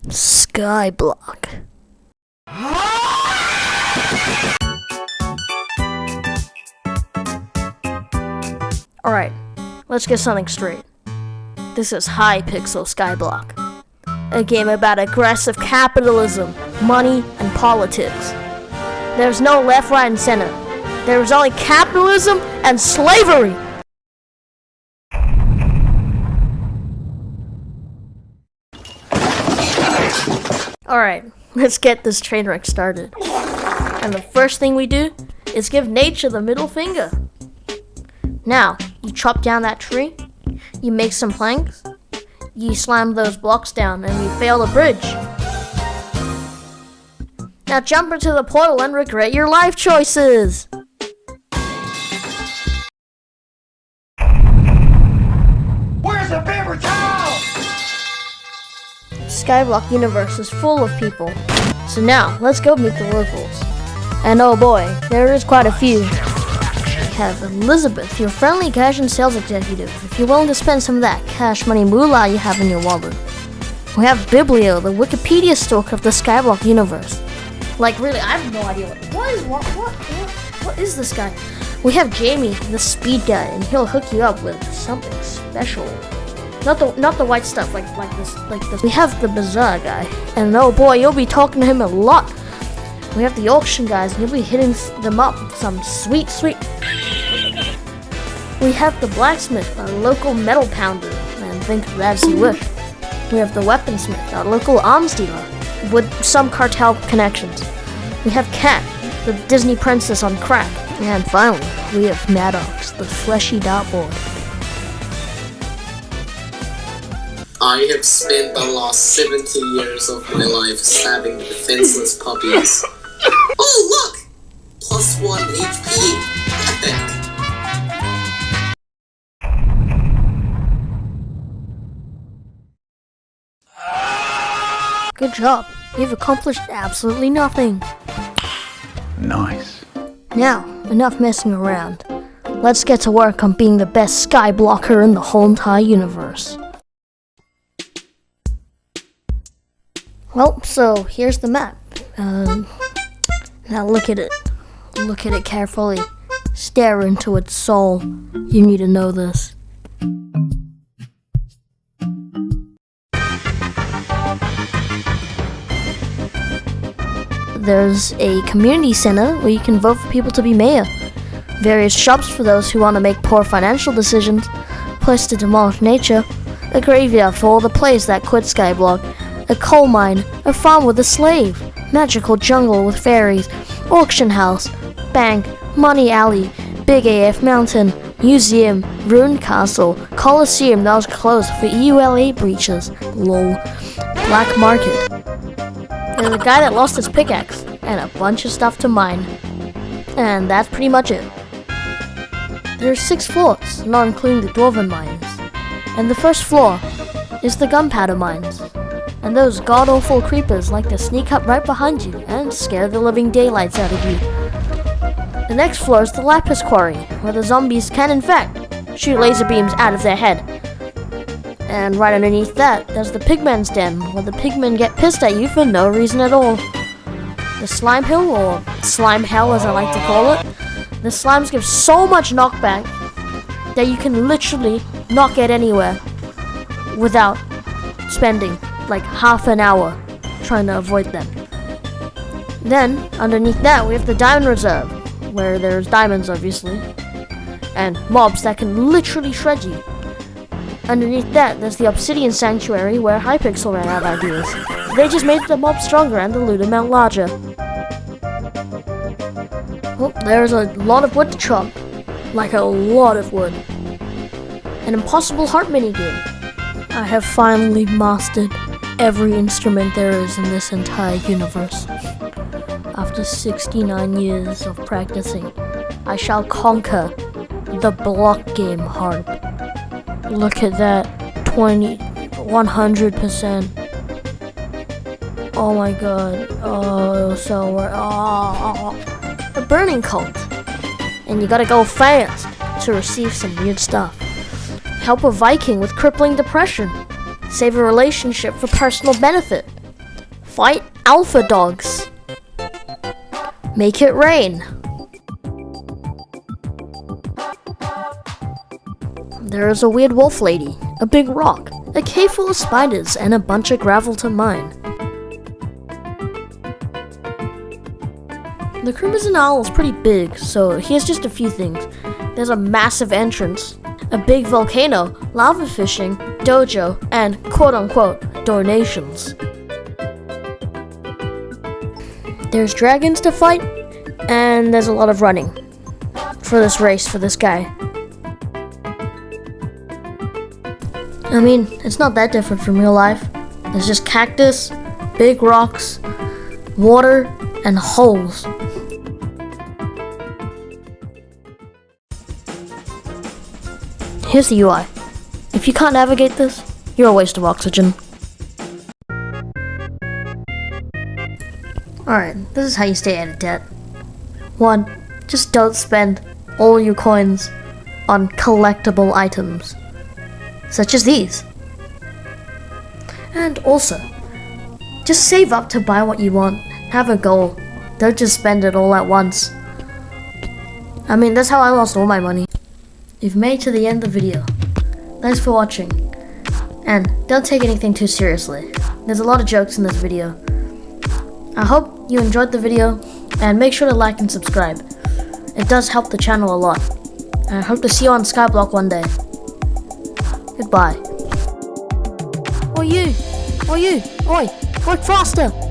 Skyblock. Alright, let's get something straight. This is Hypixel Skyblock, a game about aggressive capitalism, money, and politics. There's no left, right, and center. There is only capitalism and slavery! Alright, let's get this train wreck started. And the first thing we do is give nature the middle finger. Now, you chop down that tree, you make some planks, you slam those blocks down, and you fail the bridge. Now jump into the portal and regret your life choices! Where's the paper towel? Skyblock universe is full of people. So now, let's go meet the locals. And oh boy, there is quite a few. We have Elizabeth, your friendly cash and sales executive, if you're willing to spend some of that cash money moolah you have in your wallet. We have Biblio, the Wikipedia stalker of the Skyblock universe. Like really, I have no idea what is this guy? We have Jamie, the speed guy, and he'll hook you up with something special. Not the white stuff like this. We have the bazaar guy, and oh boy, you'll be talking to him a lot. We have the auction guys, and you'll be hitting them up with some sweet. We have the blacksmith, our local metal pounder, and think of that as you wish. We have the weaponsmith, our local arms dealer, with some cartel connections. We have Kat, the Disney princess on crack. And finally, we have Maddox, the fleshy dartboard. I have spent the last 70 years of my life stabbing defenseless puppies. Oh look! +1 HP. Epic. Good job. You've accomplished absolutely nothing. Nice. Now, enough messing around. Let's get to work on being the best skyblocker in the whole entire universe. Well, so here's the map. Now look at it. Look at it carefully. Stare into its soul. You need to know this. There's a community center where you can vote for people to be mayor. Various shops for those who want to make poor financial decisions. Place to demolish nature. A graveyard for all the players that quit Skyblock. A coal mine. A farm with a slave. Magical jungle with fairies. Auction house. Bank. Money alley. Big AF mountain. Museum. Ruined castle. Coliseum that was closed for EULA breaches. LOL. Black market. There's a guy that lost his pickaxe, and a bunch of stuff to mine. And that's pretty much it. There's 6 floors, not including the dwarven mines. And the first floor is the gunpowder mines. And those god-awful creepers like to sneak up right behind you and scare the living daylights out of you. The next floor is the lapis quarry, where the zombies can in fact shoot laser beams out of their head. And right underneath that, there's the pigman's den, where the pigmen get pissed at you for no reason at all. The slime hill, or slime hell as I like to call it, the slimes give so much knockback that you can literally not get anywhere without spending like half an hour trying to avoid them. Then, underneath that, we have the diamond reserve, where there's diamonds obviously, and mobs that can literally shred you. Underneath that, there's the Obsidian Sanctuary, where Hypixel ran out of ideas. They just made the mob stronger and the loot amount larger. Well, there's a lot of wood to chop. Like a lot of wood. An impossible heart minigame. I have finally mastered every instrument there is in this entire universe. After 69 years of practicing, I shall conquer the block game harp. Look at that, 100%. Oh my god, oh, so a burning cult. And you gotta go fast to receive some weird stuff. Help a Viking with crippling depression. Save a relationship for personal benefit. Fight alpha dogs. Make it rain. There is a weird wolf lady, a big rock, a cave full of spiders, and a bunch of gravel to mine. The Crimson Owl is pretty big, so here's just a few things. There's a massive entrance, a big volcano, lava fishing, dojo, and quote-unquote donations. There's dragons to fight, and there's a lot of running for this race for this guy. I mean, it's not that different from real life. There's just cactus, big rocks, water, and holes. Here's the UI. If you can't navigate this, you're a waste of oxygen. Alright, this is how you stay out of debt. 1. Just don't spend all your coins on collectible items, such as these. And also, just save up to buy what you want. Have a goal. Don't just spend it all at once. I mean, that's how I lost all my money. You've made to the end of the video. Thanks for watching. And don't take anything too seriously. There's a lot of jokes in this video. I hope you enjoyed the video, and make sure to like and subscribe. It does help the channel a lot. And I hope to see you on Skyblock one day. Goodbye. Oi you! Oi you! Oi! Work faster!